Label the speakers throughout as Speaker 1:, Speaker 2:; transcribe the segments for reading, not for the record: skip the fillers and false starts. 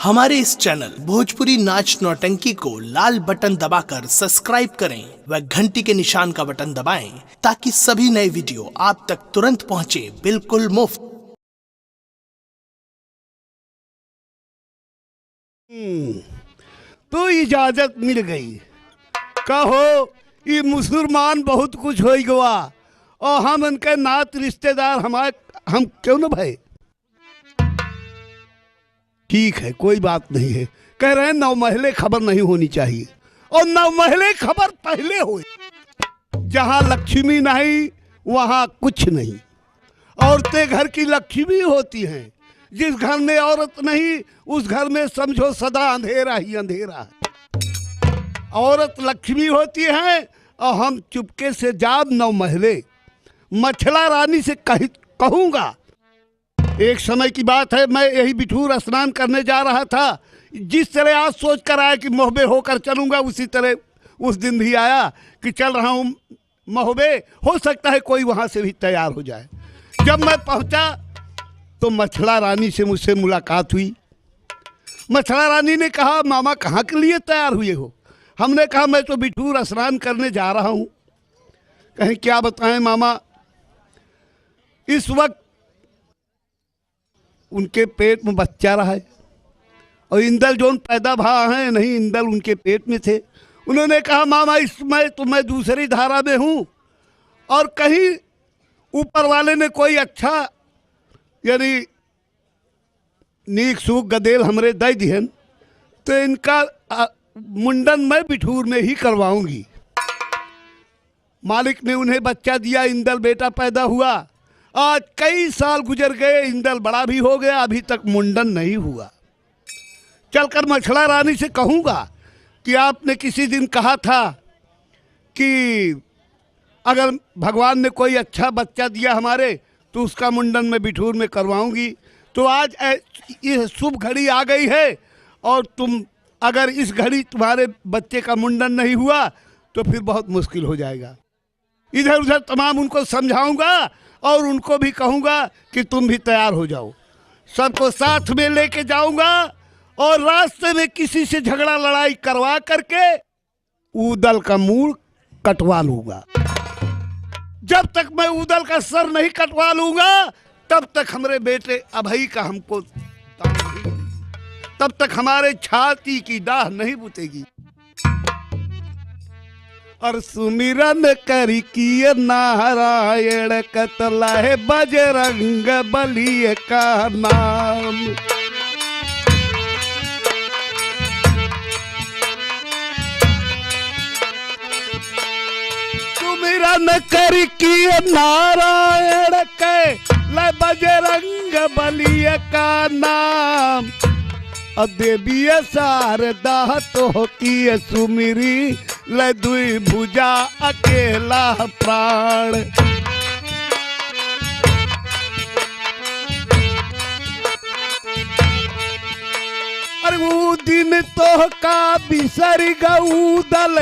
Speaker 1: हमारे इस चैनल भोजपुरी नाच नौटंकी को लाल बटन दबाकर सब्सक्राइब करें व घंटी के निशान का बटन दबाएं ताकि सभी नए वीडियो आप तक तुरंत पहुंचे बिल्कुल मुफ्त।
Speaker 2: तो इजाजत मिल गई। कहो ये मुसलमान बहुत कुछ हो गवा और हम उनके नात रिश्तेदार हम क्यों न भाई। ठीक है, कोई बात नहीं है। कह रहे हैं 9 महले खबर नहीं होनी चाहिए और 9 महले खबर पहले हुई। जहां लक्ष्मी नहीं वहां कुछ नहीं। औरतें घर की लक्ष्मी होती हैं। जिस घर में औरत नहीं उस घर में समझो सदा अंधेरा ही अंधेरा है। औरत लक्ष्मी होती है और हम चुपके से जाब 9 महले मछला रानी से कहूंगा। एक समय की बात है, मैं यही बिठूर स्नान करने जा रहा था। जिस तरह आज सोच कर आया कि मोहबे होकर चलूंगा, उसी तरह उस दिन भी आया कि चल रहा हूँ मोहबे, हो सकता है कोई वहां से भी तैयार हो जाए। जब मैं पहुंचा तो मछला रानी से मुझसे मुलाकात हुई। मछला रानी ने कहा, मामा कहाँ के लिए तैयार हुए हो? हमने कहा, मैं तो बिठूर स्नान करने जा रहा हूँ। कहें क्या बताएं मामा, इस वक्त उनके पेट में बच्चा रहा है और इंदल जोन पैदा भा है नहीं, इंदल उनके पेट में थे। उन्होंने कहा, मामा इस समय तो मैं दूसरी धारा में हूँ और कहीं ऊपर वाले ने कोई अच्छा यानी नीक सूख गदेल हमरे दे दिहन तो इनका मुंडन मैं बिठूर में ही करवाऊंगी। मालिक ने उन्हें बच्चा दिया, इंदल बेटा पैदा हुआ। आज कई साल गुजर गए, इंदल बड़ा भी हो गया, अभी तक मुंडन नहीं हुआ। चलकर मछला रानी से कहूँगा कि आपने किसी दिन कहा था कि अगर भगवान ने कोई अच्छा बच्चा दिया हमारे तो उसका मुंडन मैं बिठूर में करवाऊंगी। तो आज ये शुभ घड़ी आ गई है और तुम अगर इस घड़ी तुम्हारे बच्चे का मुंडन नहीं हुआ तो फिर बहुत मुश्किल हो जाएगा। इधर उधर तमाम उनको समझाऊंगा और उनको भी कहूंगा कि तुम भी तैयार हो जाओ। सबको साथ में लेके जाऊंगा और रास्ते में किसी से झगड़ा लड़ाई करवा करके उदल का मूल कटवा लूंगा। जब तक मैं उदल का सर नहीं कटवा लूंगा तब तक हमारे बेटे अभई का हमको तब तक हमारे छाती की दाह नहीं बुतेगी। और सुमिरन करी किए नारायण कतला है बजरंग बली का नाम। सुमिरन करी किए नारायण के ल बजरंग बली का नाम। देवी शारदा तो की सुमिरी ले दुई भुजा अकेला प्राण। अरे वो दिन तो का बिसर गऊ दल,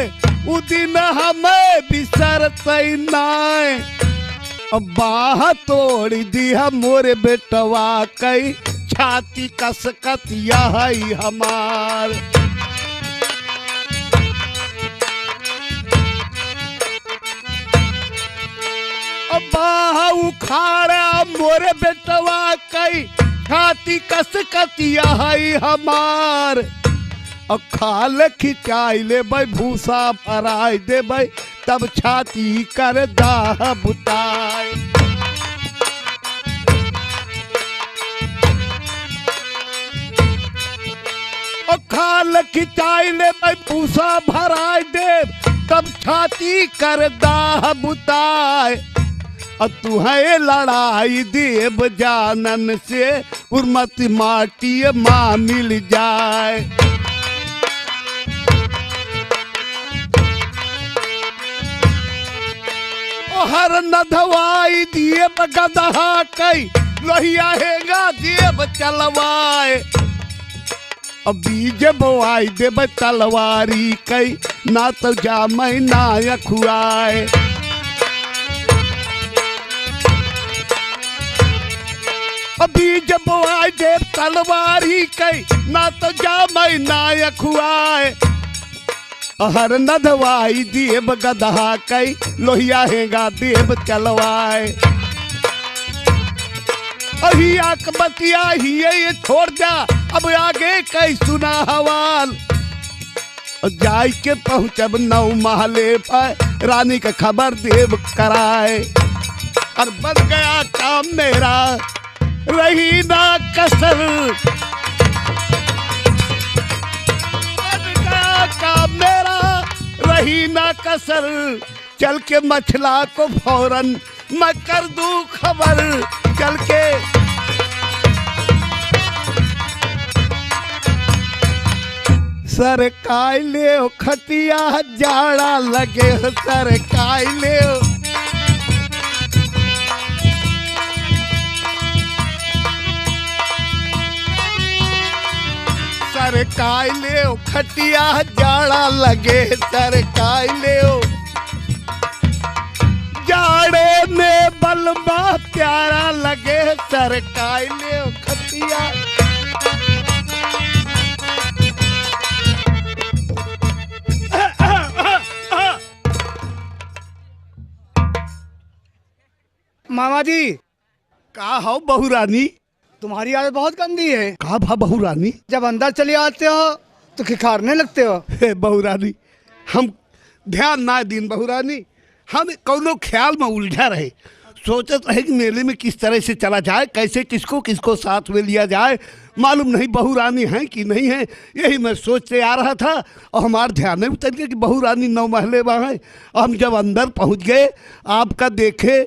Speaker 2: वो दिन हमें बिसरते नाय। बाह तोड़ दिया मोरे बेटवा कई छाती कसकत यही हमार। बाह उखाड़ा मोरे बेटवा कई छाती कसकत यही हमार। और खाल खिंचाई ले भाई भूसा भराई दे भाई तब छाती कर दाह बुताए। और खाल खिंचाई ले भाई भूसा भराई दे तब छाती कर दाह बुताए। और तुहे लड़ाई देव जानन से उर्मत माटी माँ मिल जाए। हर नधवाई देव गदहा कई लोहिया हेगा देव चलवाए। बीज बोआई देव तलवारी कई ना तो जामई ना अखुआए। अभी जब बोआई देव तलवारी कई ना तो जामई नायक हुआए हर नदवाई देव गदहा कई लोहिया हेगा देव चलवाए अही आकबतिया ही ये छोड़ जा अब आगे कई सुना हवाल जाय के पहुंचब नौ महले पर रानी का खबर देव कराए और बन गया काम मेरा रही ना कसर बन गया काम मेरा रही ना कसर चल के मछला को फौरन मैं कर दूं खबर चल के सर काय ले खटिया जाड़ा लगे सर काय ले सर काय ले खटिया जाड़ा लगे सर काय ले जाड़े में बलबा प्यारा लगे सर काय ले खटिया
Speaker 3: मामा जी
Speaker 2: का हो बहू रानी
Speaker 3: तुम्हारी आदत बहुत गंदी है।
Speaker 2: का भा बहू रानी
Speaker 3: जब अंदर चले आते हो तो खिखारने लगते हो।
Speaker 2: हे बहू रानी हम ध्यान ना दीन बहू रानी हम कौनो ख्याल में उलझा रहे सोचत रहे कि मेले में किस तरह से चला जाए कैसे किसको किसको साथ में लिया जाए मालूम नहीं बहू रानी है कि नहीं है यही मैं सोचते आ रहा था और हमारे ध्यान में उतर गया कि बहू रानी 9 महले वहाँ है। हम जब अंदर पहुँच गए आपका देखे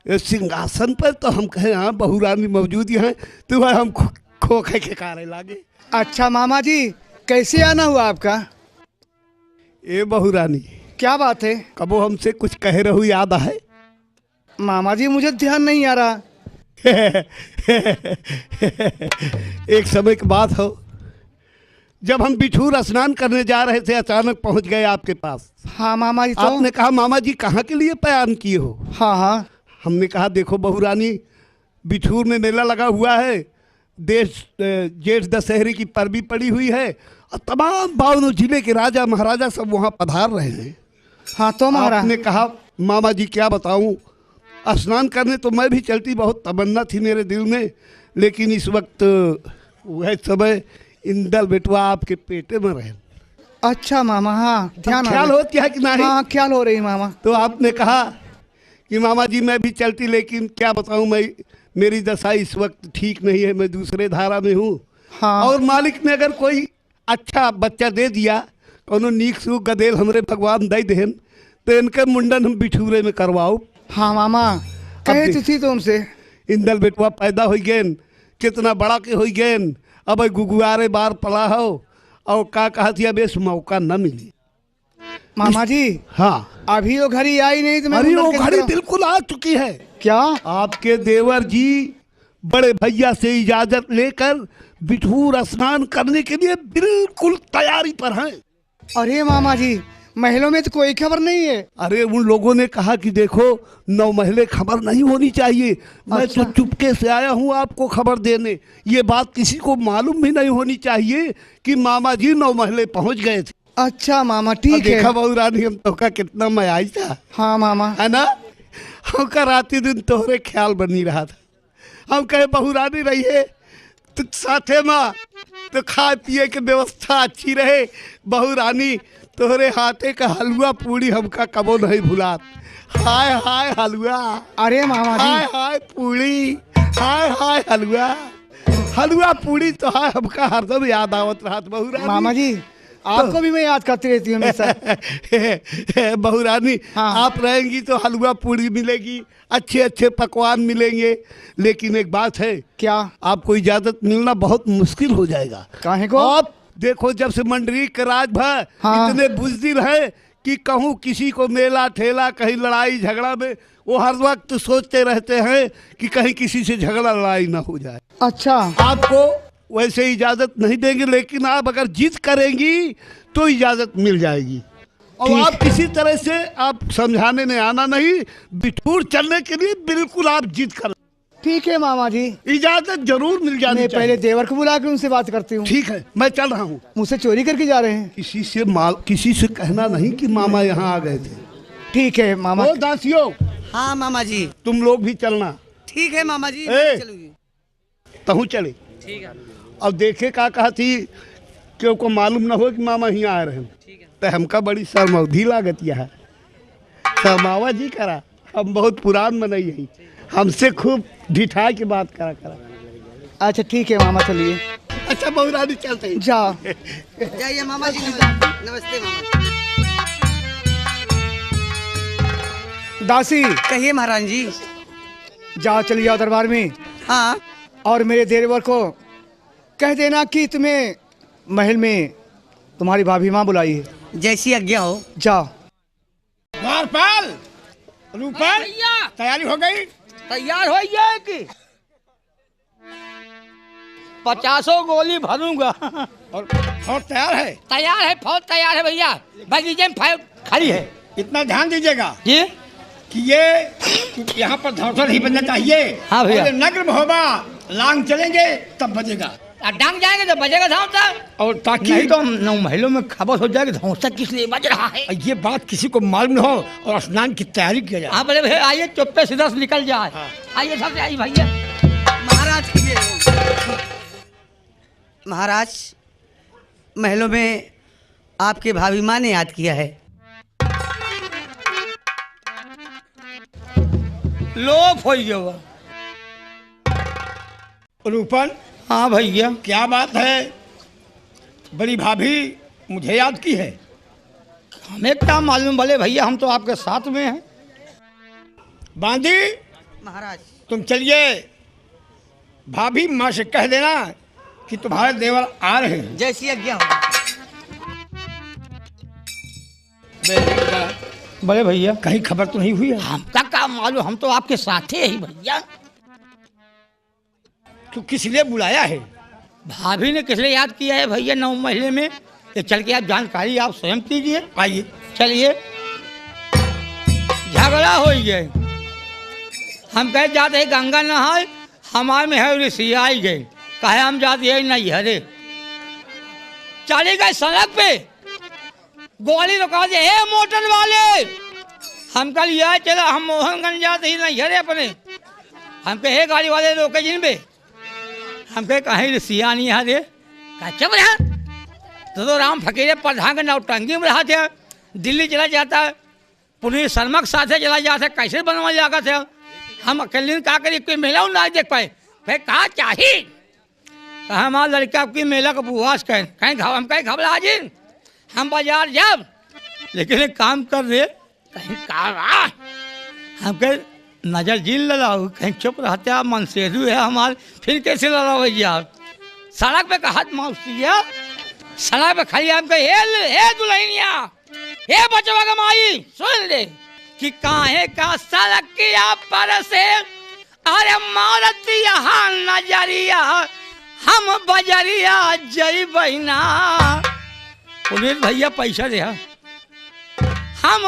Speaker 2: सिंहासन पर तो हम कहे हाँ बहू रानी मौजूद हैं तो वह हम खोखे के कारे लागे।
Speaker 3: अच्छा मामा जी कैसे आना हुआ आपका?
Speaker 2: ए बहू रानी
Speaker 3: क्या बात है?
Speaker 2: कबो हमसे कुछ कह रहू याद है?
Speaker 3: मामा जी मुझे ध्यान नहीं आ रहा।
Speaker 2: एक समय की बात हो जब हम बिठूर स्नान करने जा रहे थे अचानक पहुंच गए आपके पास।
Speaker 3: हाँ मामा जी। तो
Speaker 2: आपने कहा मामा जी कहाँ के लिए बयान किए हो?
Speaker 3: हाँ हाँ।
Speaker 2: हमने कहा देखो बहू रानी बिठूर में मेला लगा हुआ है देश जेठ दशहरे की पर्वी पड़ी हुई है और तमाम 52 जिले के राजा महाराजा सब वहाँ पधार रहे हैं।
Speaker 3: हाँ तो महाराज
Speaker 2: आपने कहा मामा जी क्या बताऊं स्नान करने तो मैं भी चलती बहुत तमन्ना थी मेरे दिल में लेकिन इस वक्त वह समय इंदल बेटवा आपके पेटे में रहे।
Speaker 3: अच्छा मामा। हाँ ध्यान
Speaker 2: ख्याल होती है कि नहीं?
Speaker 3: हाँ ख्याल हो रही मामा।
Speaker 2: तो आपने कहा कि मामा जी मैं भी चलती लेकिन क्या बताऊं मैं मेरी दशा इस वक्त ठीक नहीं है मैं दूसरे धारा में हूँ।
Speaker 3: हाँ।
Speaker 2: और मालिक ने अगर कोई अच्छा बच्चा दे दिया कोनो नीक सूख गदेल हमरे भगवान दे देन तो इनके मुंडन हम बिठूरे में करवाओ।
Speaker 3: हाँ मामा कहे तो थी तुमसे।
Speaker 2: इंदल बेटवा पैदा हो गेन कितना बड़ा के हो गेन अब गुगुआरे बार पला हो और का कहा थी अब इस मौका न मिली।
Speaker 3: मामा जी
Speaker 2: हाँ
Speaker 3: अभी वो घड़ी आई नहीं तो मैं
Speaker 2: अरे वो
Speaker 3: मुंडन कैसे
Speaker 2: घड़ी
Speaker 3: कराऊं?
Speaker 2: बिल्कुल आ चुकी है।
Speaker 3: क्या?
Speaker 2: आपके देवर जी बड़े भैया से इजाजत लेकर बिठूर स्नान करने के लिए बिल्कुल तैयारी पर हैं।
Speaker 3: अरे मामा जी महलों में तो कोई खबर नहीं है।
Speaker 2: अरे उन लोगों ने कहा कि देखो 9 महले खबर नहीं होनी चाहिए। मैं
Speaker 3: अच्छा।
Speaker 2: तो चुपके से आया हूँ आपको खबर देने ये बात किसी को मालूम भी नहीं होनी चाहिए कि मामा जी 9 महले पहुँच गए थे।
Speaker 3: अच्छा मामा ठीक है।
Speaker 2: देखा बहू रानी हम तो का कितना मैं आई था
Speaker 3: हाँ मामा।
Speaker 2: है ना हमका राती दिन तोहरे ख्याल बनी रहा था। हम कहे बहू रानी रहिए तो साथे माँ तो खाए पिए के व्यवस्था अच्छी रहे। बहू रानी तोहरे हाथे का हलवा पूड़ी हमका कबो नहीं भुलात। हाय हाय हलवा
Speaker 3: अरे मामा
Speaker 2: हाय
Speaker 3: जी
Speaker 2: हाय पूड़ी हाय हाय हलवा हलवा पूड़ी तो हाय हमका हरदम याद आवत रहा बहू रानी।
Speaker 3: मामा जी आपको भी मैं याद करती रहती हूँ हमेशा।
Speaker 2: बहू रानी
Speaker 3: हाँ।
Speaker 2: आप रहेंगी तो हलवा पूड़ी मिलेगी अच्छे अच्छे पकवान मिलेंगे लेकिन एक बात है
Speaker 3: क्या?
Speaker 2: आपको इजाजत मिलना बहुत मुश्किल हो जाएगा।
Speaker 3: काहे को?
Speaker 2: आप देखो जब से मंडरी के राज भर
Speaker 3: हाँ।
Speaker 2: इतने बुजदिल है कि कहूँ किसी को मेला ठेला कहीं लड़ाई झगड़ा में वो हर वक्त सोचते रहते हैं कि कहीं किसी से झगड़ा लड़ाई ना हो जाए।
Speaker 3: अच्छा
Speaker 2: आपको वैसे इजाजत नहीं देंगे लेकिन आप अगर जिद करेंगी तो इजाजत मिल जाएगी। और
Speaker 3: ठीक।
Speaker 2: आप किसी तरह से आप समझाने में आना नहीं बिठूर चलने के लिए बिल्कुल आप जिद कर।
Speaker 3: ठीक है मामा जी,
Speaker 2: इजाजत जरूर मिल जानी
Speaker 3: मैं
Speaker 2: चाहिए।
Speaker 3: पहले देवर को बुला के उनसे बात करती हूँ।
Speaker 2: ठीक है, मैं चल रहा हूँ।
Speaker 3: मुझसे चोरी करके जा रहे हैं।
Speaker 2: किसी से कहना नहीं कि मामा यहाँ आ गए थे।
Speaker 3: ठीक है मामा।
Speaker 2: ओ दासियों,
Speaker 4: हाँ मामा जी,
Speaker 2: तुम लोग भी चलना।
Speaker 4: ठीक है मामा जी,
Speaker 2: ए!
Speaker 4: मैं चलूंगी।
Speaker 2: तहु चले।
Speaker 4: ठीक है।
Speaker 2: अब देखे का कहा थी क्यों को मालूम न हो कि मामा यहाँ आ रहे हैं। तो हमका बड़ी शर्मौधी लागत यह है। शर्मावा जी करा, हम बहुत पुरान मनई है, हमसे खूब ढिठा के बात करा।
Speaker 3: अच्छा ठीक है मामा, चलिए।
Speaker 2: अच्छा बहुरानी चलते हैं।
Speaker 3: जाओ।
Speaker 4: जाइए मामा जी, नमस्ते मामा
Speaker 3: दासी,
Speaker 4: जी। कहिए महाराज जी।
Speaker 3: जाओ, चली जाओ दरबार में,
Speaker 4: हाँ
Speaker 3: और मेरे देवर को कह देना कि तुम्हें महल में तुम्हारी भाभी माँ बुलाई है।
Speaker 4: जैसी आज्ञा हो।
Speaker 3: जाओ।
Speaker 5: द्वारपाल, रूपल, तैयारी हो गई?
Speaker 6: तैयार हो गया कि 50 गोली भरूंगा।
Speaker 5: और तैयार है?
Speaker 6: तैयार है, फौज तैयार है भैया, बगीचे में फौज खड़ी है।
Speaker 5: इतना ध्यान दीजिएगा
Speaker 6: जी
Speaker 5: कि ये यहाँ पर धौसा नहीं बनना चाहिए।
Speaker 6: हाँ भैया।
Speaker 5: और नगर में होगा, लांग चलेंगे तब बजेगा।
Speaker 6: डांग जाएंगे तो बजेगा धौसा,
Speaker 5: और ताकि
Speaker 6: नहीं तो हम 9 महलों में खबर हो जाएगी धौसा किस लिए बज रहा है।
Speaker 5: ये बात किसी को मालूम न हो और स्नान की तैयारी किया जाए।
Speaker 6: हाँ बोले भैया, आइए चुप्पे सीधा से निकल जाए। आइए सबसे आइए भैया।
Speaker 4: महाराज महाराज, महलों में आपके भाभी माँ ने याद किया है।
Speaker 6: लोप हो गया वो।
Speaker 5: रूपल,
Speaker 6: हाँ भैया।
Speaker 5: क्या बात है? बड़ी भाभी मुझे याद की है?
Speaker 6: हमें क्या मालूम, भले भैया हम तो आपके साथ में हैं।
Speaker 5: बांदी,
Speaker 4: महाराज
Speaker 5: तुम चलिए, भाभी माँ से कह देना कि तुम्हारे देवर आ रहे हैं।
Speaker 4: जैसी आज्ञा हो।
Speaker 6: बड़े भैया,
Speaker 5: कहीं खबर तो नहीं हुई है?
Speaker 6: हमका क्या मालूम, हम तो आपके साथ ही भैया।
Speaker 5: तो किस लिए बुलाया है?
Speaker 6: भाभी ने किस लिए याद किया है भैया 9 महीने में, ये चल के आप जानकारी आप स्वयं कीजिए।
Speaker 5: आइए।
Speaker 6: चलिए। झगड़ा हो गए, हम कहे जाते हैं गंगा नहाए, हमारे में है ऋषि आई गए, कहे हम जाते हैं नहीं हरे। चले गए सड़क पे, गोली रुका दे, हे मोटर वाले। हम कल यह चला, हम मोहनगंज जाते ही नहीं हरे अपने। हम कहे गाड़ी वाले रोके जिन पे, हम कहे कहीं ऋषिया नहीं यहाँ दे, कहा चुप रहा। तो राम फकीरे प्रधान के नौटंगी में रहा थे, दिल्ली चला जाता है, पुलिस शर्मा के साथ चला जाता है, कैसे बनवा जाता थे। हम अकेले का करी, कोई मेला ना देख पाए। फिर कहा चाहिए, कहा हमारा लड़का आपकी मेला का उपवास करें, कहीं हम कहीं घबरा जी, हम बाजार जब, लेकिन एक काम कर रहे, कहीं कहा हम कह नजर झील लड़ाओ, कहीं चुप रहते आप, मनसेजू है हमारे, फिर कैसे लड़ाओ भैया। सड़क पे का हाथ माउसिया, सड़क पे खड़ी हम कहे हे दुल्हनिया, हे बचवा का माई, सुन ले कि काहे का सड़क किया पर से, अरे मारत यहाँ नजरिया, हम बजरिया जई बहिना। पुलिस भैया पैसा दे, हम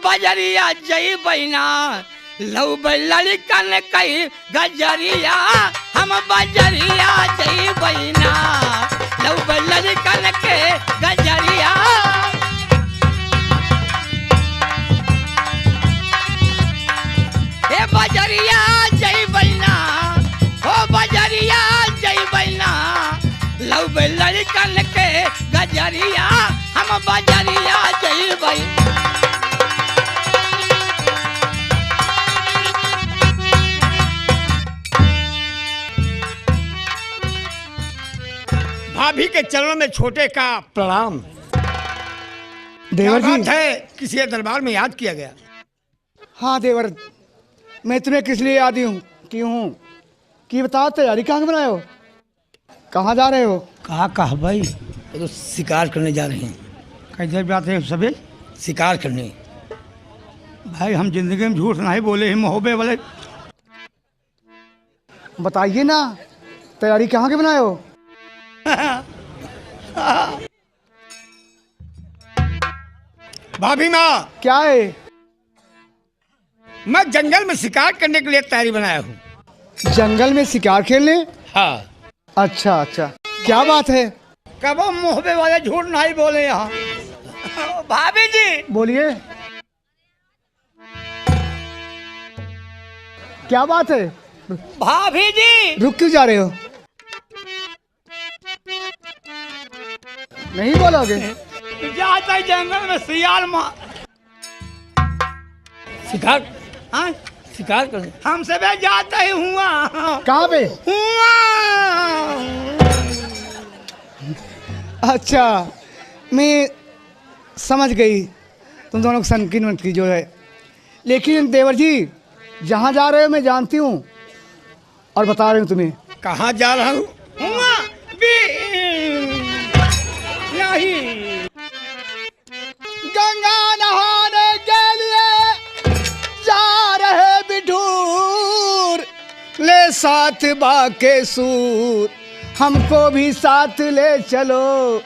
Speaker 6: बजरिया जई बहिना, लव लड़कन कही गजरिया, हम बजरिया जई बहिना, लव लड़कन के गजरिया। हे बजरिया जई बहिना, हो बजरिया जई बहिना, लव लड़कन के गजरिया, हम बजरिया जई बहिना।
Speaker 5: भाभी के चरणों में छोटे का प्रणाम।
Speaker 3: देवर
Speaker 5: क्या बात
Speaker 3: जी।
Speaker 5: है, किसी दरबार में याद किया गया?
Speaker 3: हाँ देवर, मैं तुम्हें किस लिए याद हूँ कि बताओ, तैयारी कहाँ बनाए हो, कहाँ जा रहे हो?
Speaker 5: कहा भाई, तो शिकार करने जा रहे हैं।
Speaker 6: कैसे बात है सभी?
Speaker 5: शिकार करने।
Speaker 6: भाई हम जिंदगी में झूठ नहीं बोले हैं, मोहब्बे वाले।
Speaker 3: बताइए ना, तैयारी कहाँ के बनाए हो?
Speaker 5: भाभी माँ,
Speaker 3: क्या है?
Speaker 5: मैं जंगल में शिकार करने के लिए तैयारी बनाया हूँ।
Speaker 3: जंगल में शिकार खेलने?
Speaker 5: हाँ।
Speaker 3: अच्छा अच्छा, क्या बात है?
Speaker 6: कब मुँह पे वाले झूठ नहीं बोले यहाँ। भाभी जी
Speaker 3: बोलिए, क्या बात है?
Speaker 6: भाभी जी
Speaker 3: रुक क्यों जा रहे हो? नहीं बोलोगे?
Speaker 6: जाता है जंगल में सियार शिकार, हाँ शिकार कर हमसे भी जाता ही हुआ।
Speaker 3: कहाँ पे?
Speaker 6: हुआ
Speaker 3: अच्छा, मैं समझ गई तुम दोनों की संकीर्ण की जो है। लेकिन देवर जी, जहाँ जा रहे हो मैं जानती हूँ और बता रही हूँ तुम्हें।
Speaker 5: कहाँ जा रहा हूँ?
Speaker 6: हुआ भी नहीं।
Speaker 3: गंगा नहाने के लिए जा रहे बिठूर, ले साथ बाके सूर, हमको भी साथ ले चलो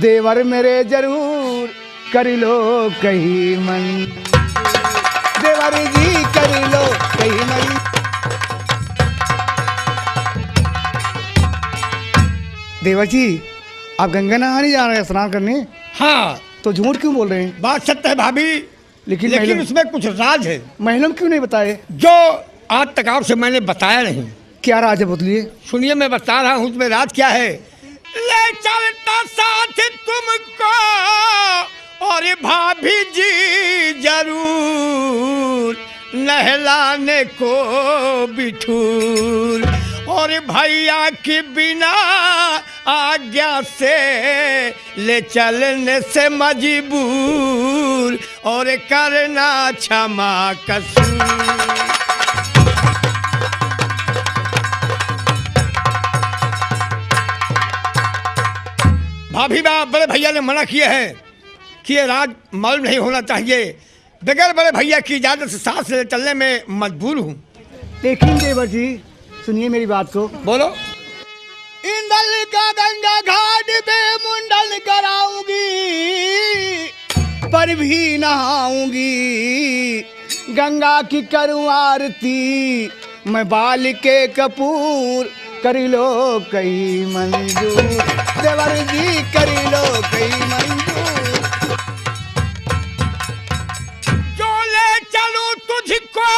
Speaker 3: देवर मेरे जरूर, कर लो कहीं मन, देवर जी कर लो कहीं मन। देवर जी, आप गंगा नहाने जा रहे हैं, स्नान करने?
Speaker 5: हाँ।
Speaker 3: तो झूठ क्यों बोल रहे हैं?
Speaker 5: बात सत्य है भाभी,
Speaker 3: लेकिन
Speaker 5: लेकिन उसमें कुछ राज है
Speaker 3: महिला क्यों नहीं बताए?
Speaker 5: जो आज तक आपसे मैंने बताया नहीं।
Speaker 3: क्या राज है बतलिए?
Speaker 5: सुनिए, मैं बता रहा हूँ उसमें राज क्या है। ले चलता साथ तुमको और भाभी जी जरूर, नहलाने को बिठूर, और भैया की बिना आज्ञा से ले चलने से मजबूर, और करना क्षमा कसूर। भाभी बा बड़े भैया ने मना किया है कि ये राज मालूम नहीं होना चाहिए। बगैर बड़े भैया की इजाजत से साथ से चलने में मजबूर हूँ।
Speaker 3: लेकिन देवर जी, सुनिए मेरी बात को।
Speaker 5: बोलो।
Speaker 3: इंदल का गंगा घाट पे मुंडन कराऊंगी, पर भी नहाऊंगी, गंगा की करूं आरती, मैं बाल के कपूर, कर लो कहीं मंजूर, देवर जी कर लो कहीं मंजूर।
Speaker 5: जो ले चलूं तुझको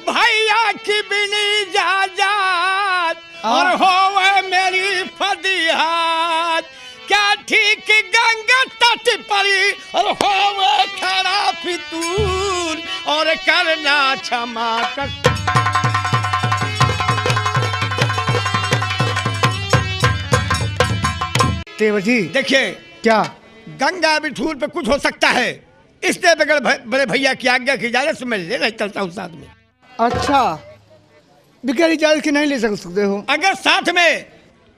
Speaker 5: भैया की बिनी इजाजत, और होवे मेरी फदियात, क्या ठीक गंगा तट परी, और होवे खरा फितूर, और करना क्षमा कर।
Speaker 3: देवर जी
Speaker 5: देखिए,
Speaker 3: क्या?
Speaker 5: गंगा बिठूर पे कुछ हो सकता है, इसलिए बगैर बड़े भैया की आज्ञा की इजाजत से मैं ले नहीं चलता हूँ साथ में।
Speaker 3: अच्छा, बिगैर इजाजत के नहीं ले सकते हो?
Speaker 5: अगर साथ में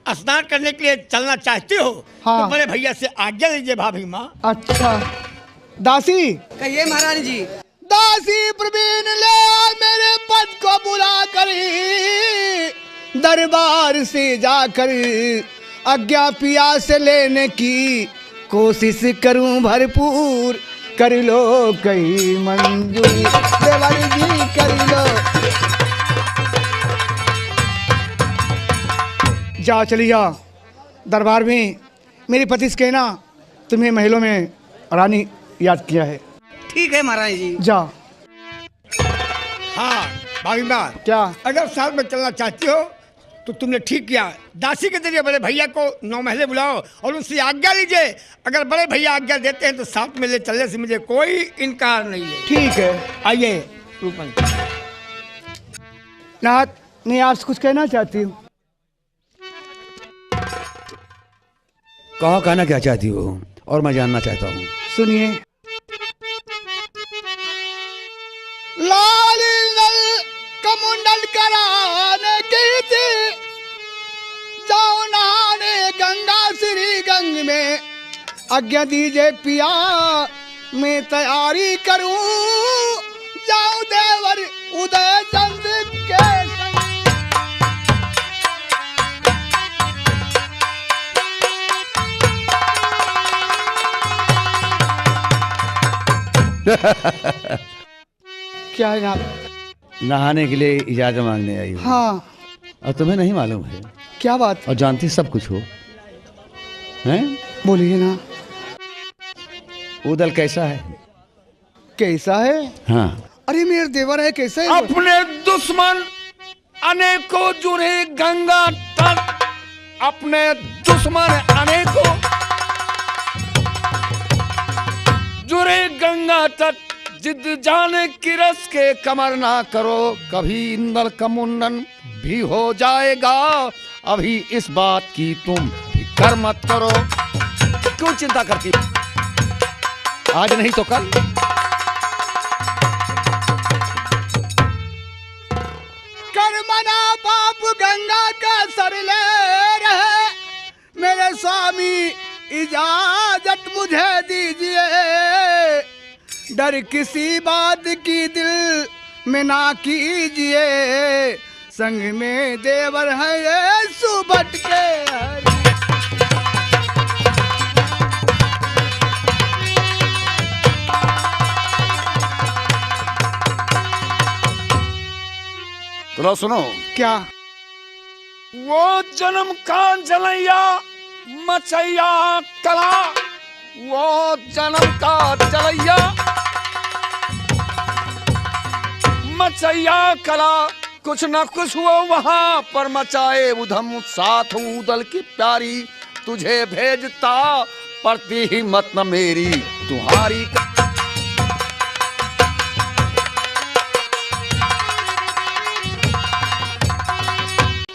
Speaker 5: स्नान करने के लिए चलना चाहती हो
Speaker 3: हाँ।
Speaker 5: तो बड़े भैया से आज्ञा लीजिए भाभी माँ।
Speaker 3: अच्छा, दासी
Speaker 4: कहिए महारानी जी।
Speaker 3: दासी प्रवीण ले आ मेरे पद को बुला कर, दरबार से जाकर आज्ञा पिया से लेने की कोशिश करूं भरपूर, कर लो कहीं मंजूर, देवर जी कर लो। जाओ, चली जाओ दरबार में, मेरे पति से कहना तुम्हें महलों में रानी याद किया है।
Speaker 4: ठीक है महारानी जी।
Speaker 3: जाओ।
Speaker 5: हाँ भाभी माँ,
Speaker 3: क्या?
Speaker 5: अगर साथ में चलना चाहती हो तो तुमने ठीक किया। दासी के जरिए बड़े भैया को 9 महले बुलाओ और उनसे आज्ञा लीजिए। अगर बड़े भैया आज्ञा देते हैं तो साथ में ले चलने से मुझे कोई इनकार नहीं है।
Speaker 3: ठीक है।
Speaker 5: आइए रूपन।
Speaker 3: नाथ, मैं आपसे कुछ कहना चाहती हूँ।
Speaker 7: कहो, कहना क्या चाहती हो और मैं जानना चाहता हूँ।
Speaker 3: सुनिए। लाल नल का मुंडन कराने की थी, जाओ नहाने गंगा श्री गंग में, आज्ञा दीजिए पिया मैं तैयारी करूं, जाऊं देवर उदय चंद के संग। क्या है आप?
Speaker 7: नहाने के लिए इजाजत मांगने आई हो।
Speaker 3: हाँ।
Speaker 7: और तुम्हें नहीं मालूम है
Speaker 3: क्या बात?
Speaker 7: और जानती सब कुछ हो हैं?
Speaker 3: बोलिए ना।
Speaker 7: उदल कैसा है?
Speaker 3: कैसा है?
Speaker 7: हाँ।
Speaker 3: अरे मेरे देवर है, कैसा है?
Speaker 5: अपने दुश्मन अनेकों जुड़े गंगा तट, अपने दुश्मन अनेकों जुड़े गंगा तट, जिद जाने की रस के कमर ना करो, कभी इंदल का मुंडन भी हो जाएगा, अभी इस बात की तुम फिक्र मत करो।
Speaker 7: क्यों चिंता करती? आज नहीं तो कल।
Speaker 3: कर मना बाप गंगा का सर ले रहे, मेरे स्वामी इजाजत मुझे दीजिए, डर किसी बात की दिल में ना कीजिए, संग में देवर है ये सुबट के हरि।
Speaker 5: तो सुनो,
Speaker 3: क्या?
Speaker 5: वो जन्म का जलैया मचैया कला, वो जन्म का जलैया मचैया कला, कुछ न कुछ हुआ वहां पर मचाए उधम, साथ उदल की प्यारी तुझे भेजता, पड़ती हिम्मत न मेरी तुम्हारी।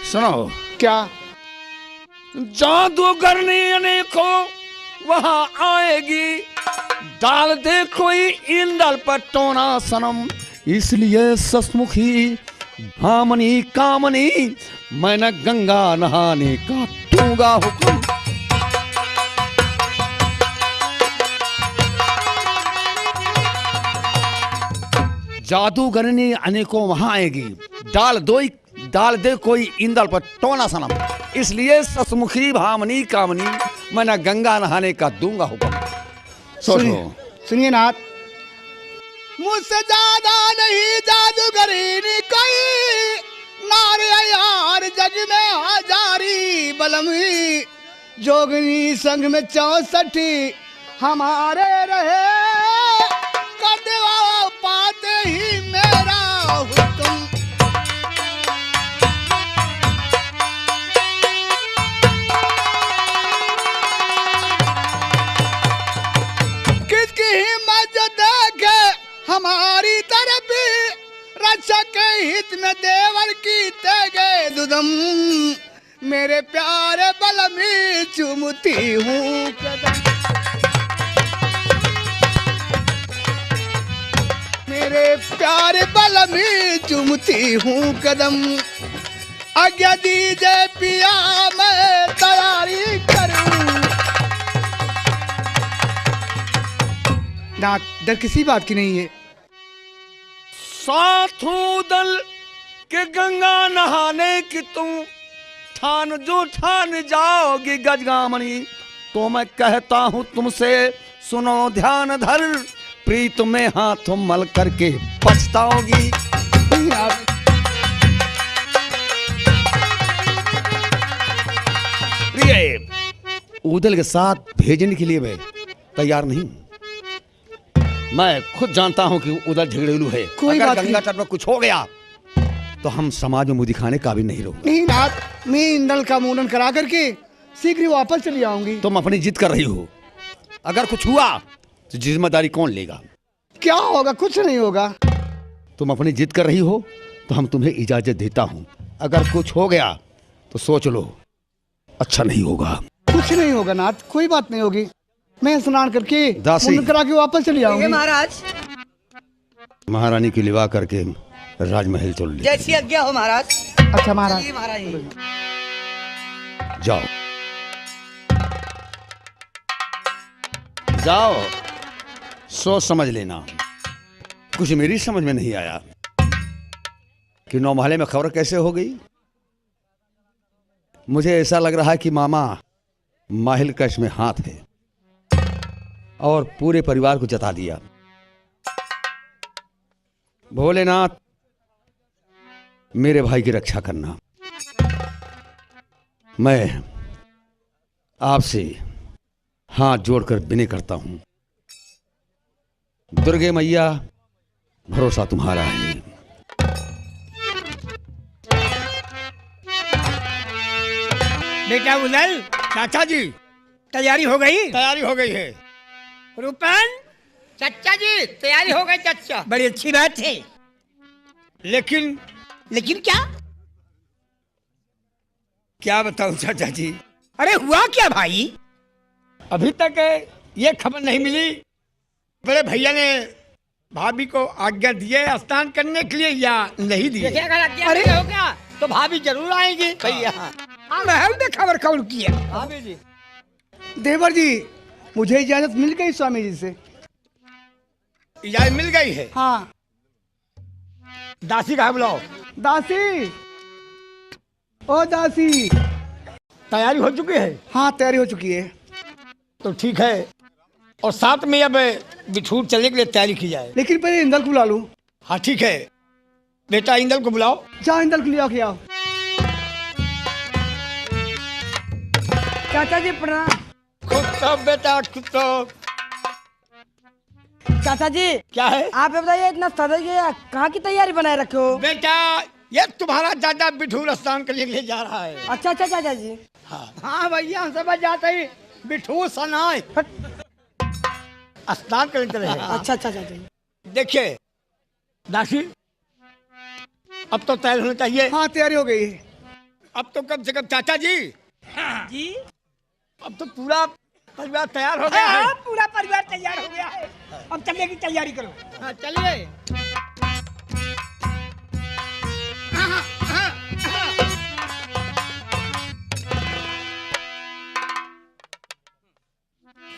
Speaker 5: सुनो,
Speaker 3: क्या?
Speaker 5: जादूगरनी अनेकों वहां आएगी, डाल दे कोई इंदल पर टोना सनम, इसलिए ससमुखी भामनी कामनी, मैं न गंगा नहाने का दूंगा हुक्म। जादूगरनी अनेकों वहां आएगी, डाल दे कोई इंदल पर टोना सनम, इसलिए ससमुखी भामनी कामनी, मैं न गंगा नहाने का दूंगा हुक्म।
Speaker 3: सुनिए नाथ, मुझसे ज्यादा नहीं जादूगरीनी कोई, नारे यार जग में हजारी बलमी, जोगनी संग में 64 हमारे रहे, कर देवा पाते ही मेरा हुक्म। किसकी हिम्मत देखे हमारी तरफ, रक्षा के हित में देवर की तेगे दुदम, मेरे प्यारे बल में चुमती हूँ कदम, मेरे प्यारे बल में चुमती हूँ कदम, आज्ञा दीजिए पिया मैं तैयारी करूँ। ना डर किसी बात की नहीं है।
Speaker 5: साथों दल के गंगा नहाने की तुम ठान जाओगी गजगामनी, तो मैं कहता हूँ तुमसे सुनो ध्यान धर, प्रीत में हाथ मल करके पछताओगी। प्रिय, उदल के साथ भेजने के लिए मैं तैयार नहीं। मैं खुद जानता हूं कि उधर झगड़ेलू है,
Speaker 3: कोई
Speaker 5: अगर
Speaker 3: बात
Speaker 5: गंगा
Speaker 3: नहीं।
Speaker 5: तट पर कुछ हो गया तो हम समाज में मुंह दिखाने काबिल नहीं रहोगे।
Speaker 3: नहीं नाथ, मैं इंदल का मुंडन करा करके शीघ्र ही वापस चली आऊंगी।
Speaker 5: तुम अपनी जिद कर रही हो, अगर कुछ हुआ तो जिम्मेदारी कौन लेगा?
Speaker 3: क्या होगा? कुछ नहीं होगा।
Speaker 5: तुम अपनी जिद कर रही हो तो हम तुम्हें इजाजत देता हूं, अगर कुछ हो गया तो सोच लो, अच्छा नहीं होगा।
Speaker 3: कुछ नहीं होगा नाथ, कोई बात नहीं होगी। मैं स्नान करके
Speaker 5: दासी।
Speaker 3: मुंडन करा के वापस चली आऊंगी।
Speaker 4: महाराज,
Speaker 5: महारानी की लिवा करके राजमहल चल ले।
Speaker 4: जैसी आज्ञा हो महाराज।
Speaker 3: अच्छा महाराज।
Speaker 4: जी महाराज।
Speaker 5: जाओ जाओ, सोच समझ लेना। कुछ मेरी समझ में नहीं आया कि 9 महले में खबर कैसे हो गई। मुझे ऐसा लग रहा है कि मामा माहिल का इसमें हाथ है और पूरे परिवार को जता दिया। भोलेनाथ,
Speaker 7: मेरे भाई की रक्षा करना। मैं आपसे हाथ जोड़कर विनय करता हूं। दुर्गे मैया, भरोसा तुम्हारा है।
Speaker 6: बेटा उदल,
Speaker 5: चाचा जी,
Speaker 6: तैयारी हो गई?
Speaker 5: तैयारी हो गई है।
Speaker 6: रूपन, चच्चा जी तैयारी हो गई चच्चा, बड़ी अच्छी बात है।
Speaker 5: लेकिन
Speaker 6: लेकिन क्या?
Speaker 5: क्या बताऊं चाचा जी,
Speaker 6: अरे हुआ क्या भाई?
Speaker 5: अभी तक ये खबर नहीं मिली बड़े भैया ने भाभी को आज्ञा दिए स्नान करने के लिए या नहीं दिए।
Speaker 6: देखिए अगर आज्ञा नहीं हो गया तो भाभी जरूर आएंगी भैया।
Speaker 3: महल में खबर कौन किया?
Speaker 6: भाभी जी,
Speaker 3: देवर जी, मुझे इजाजत मिल गई स्वामी जी से।
Speaker 5: इजाजत मिल गई है।
Speaker 3: हाँ।
Speaker 5: दासी का बुलाओ।
Speaker 3: दासी, ओ दासी।
Speaker 5: तैयारी हो चुकी है?
Speaker 3: हाँ, तैयारी हो चुकी है।
Speaker 5: तो ठीक है, और साथ में अब बिठूर चलने के लिए तैयारी की जाए।
Speaker 3: लेकिन पहले इंदल को बुला लूं।
Speaker 5: हाँ ठीक है, बेटा इंदल को बुलाओ।
Speaker 3: जाओ इंदल को ले आओ, आओ। चाचा जी प्रणाम।
Speaker 5: खुद तो बेटा खुद तो।
Speaker 8: चाचा जी
Speaker 5: क्या है?
Speaker 8: आप ये बताइए, इतना सदे कहाँ की तैयारी बनाए रखे हो?
Speaker 5: बेटा ये तुम्हारा दादा बिठूर स्नान करने के लिए जा रहा है।
Speaker 8: अच्छा अच्छा चाचा जी।
Speaker 6: हाँ भैया हम समझ जाते ही बिठूर सनाए
Speaker 5: स्नान करने चले हैं।
Speaker 8: अच्छा अच्छा चाचा जी।
Speaker 5: देखिए दासी, अब तो तैयार होना चाहिए।
Speaker 3: हाँ, तैयारी हो गई है।
Speaker 5: अब तो कम से कम चाचा जी,
Speaker 6: जी,
Speaker 5: अब तो पूरा परिवार तैयार हो गया है।
Speaker 6: हाँ, पूरा परिवार तैयार हो गया है। अब चलने की तैयारी करो। हाँ चलिए।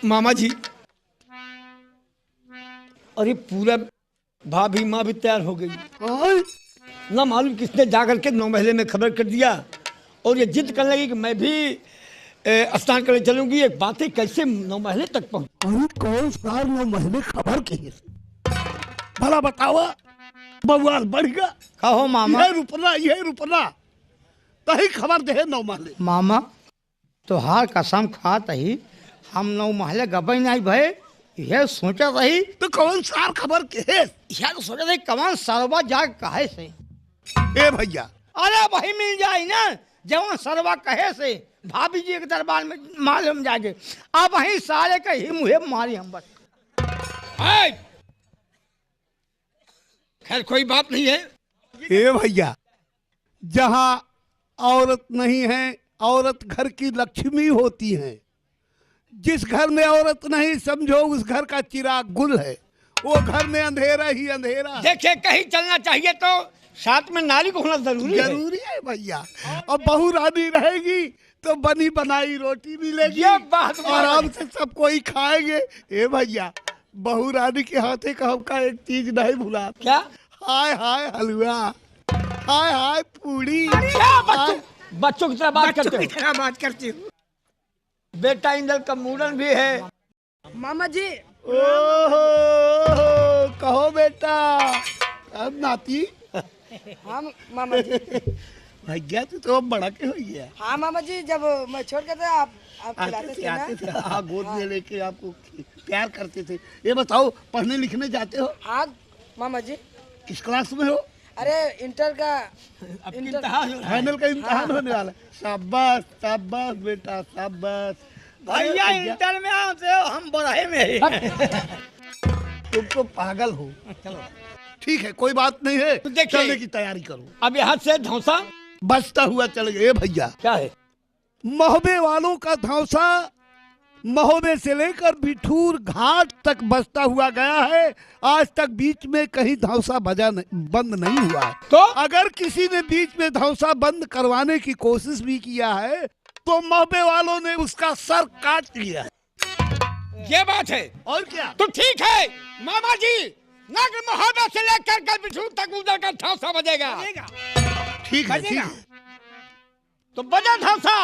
Speaker 5: मामा जी, अरे पूरा भाभी माँ भी तैयार हो गई। ना मालूम किसने जाकर के 9 महले में खबर कर दिया, और ये जिद करने लगी कि मैं भी स्नान करने चलूंगी। एक बात है, कैसे 9 महले तक पहुंच?
Speaker 2: अरे कौन सा 9 महीने खबर की? भला बतावा, बवाल बढ़ गया।
Speaker 6: कहो मामा।
Speaker 2: ये रुपना तही खबर दे 9 महले।
Speaker 6: मामा तोहार कसम खात ही हम 9 महले गबई नहीं भय, यह सोचा रही।
Speaker 2: तो कौन सार खबर के है?
Speaker 6: यह तो सोचा रही कमान सरवा जाग कहे से।
Speaker 2: ए भैया,
Speaker 6: अरे वही मिल जाए ना जवान सरवा कहे से। भाभी जी के दरबार में मालूम जाके अब वही सारे का ही मुहे मारी हम बस।
Speaker 5: खैर कोई बात नहीं है।
Speaker 2: ए भैया, जहाँ औरत नहीं है, औरत घर की लक्ष्मी होती है। जिस घर में औरत नहीं, समझो उस घर का चिराग गुल है। वो घर में अंधेरा ही अंधेरा है।
Speaker 5: देखिए कहीं चलना चाहिए तो साथ में नारी को होना
Speaker 2: जरूरी है भैया। अब बहू रानी रहेगी तो बनी बनाई रोटी मिलेगी,
Speaker 5: ये बात
Speaker 2: आराम से सब कोई खाएंगे। ए भैया, बहू रानी के हाथे का हमका एक चीज नहीं भुला।
Speaker 5: क्या?
Speaker 2: हाय हाय हलवा, हाय हाय पूड़ी।
Speaker 5: बच्चों की तरह बात करते हो। बेटा इंदल का मूडन भी है।
Speaker 8: मामा जी।
Speaker 2: ओहो, कहो बेटा। अब नाती।
Speaker 8: हाँ मामा जी।
Speaker 2: भैया तो बड़ा के हो गया।
Speaker 8: हाँ मामा जी, जब मैं छोड़ के था आप खिलाते थे ना।
Speaker 2: हाँ, गोद में लेके आपको प्यार करते थे। ये बताओ, पढ़ने लिखने जाते हो?
Speaker 8: हाँ मामा जी।
Speaker 2: किस क्लास में हो?
Speaker 8: अरे इंटर का
Speaker 2: फाइनल का इम्तिहान होने वाला है। शाबाश शाबाश बेटा, शाबाश।
Speaker 6: भैया इंटर में आते हो, हम बड़े में ही।
Speaker 2: तुम तो पागल हो। चलो ठीक है, कोई बात नहीं है।
Speaker 5: तो देखिए,
Speaker 2: चलने की तैयारी करो।
Speaker 5: अब यहाँ से धौसा
Speaker 2: बचता हुआ चले गए। भैया
Speaker 5: क्या है?
Speaker 2: महोबे वालों का धौसा महोबे से लेकर बिठूर घाट तक बसता हुआ गया है। आज तक बीच में कहीं धौसा बंद नहीं हुआ है।
Speaker 5: तो
Speaker 2: अगर किसी ने बीच में धौसा बंद करवाने की कोशिश भी किया है तो महोबे वालों ने उसका सर काट लिया है।
Speaker 5: ये बात है।
Speaker 2: और क्या?
Speaker 5: तो ठीक है मामा जी, नगर महोबे से लेकर कर बिठूर तक उधर का धौसा बजेगा।
Speaker 2: ठीक है, ठीक है।
Speaker 5: तो बजा धौसा।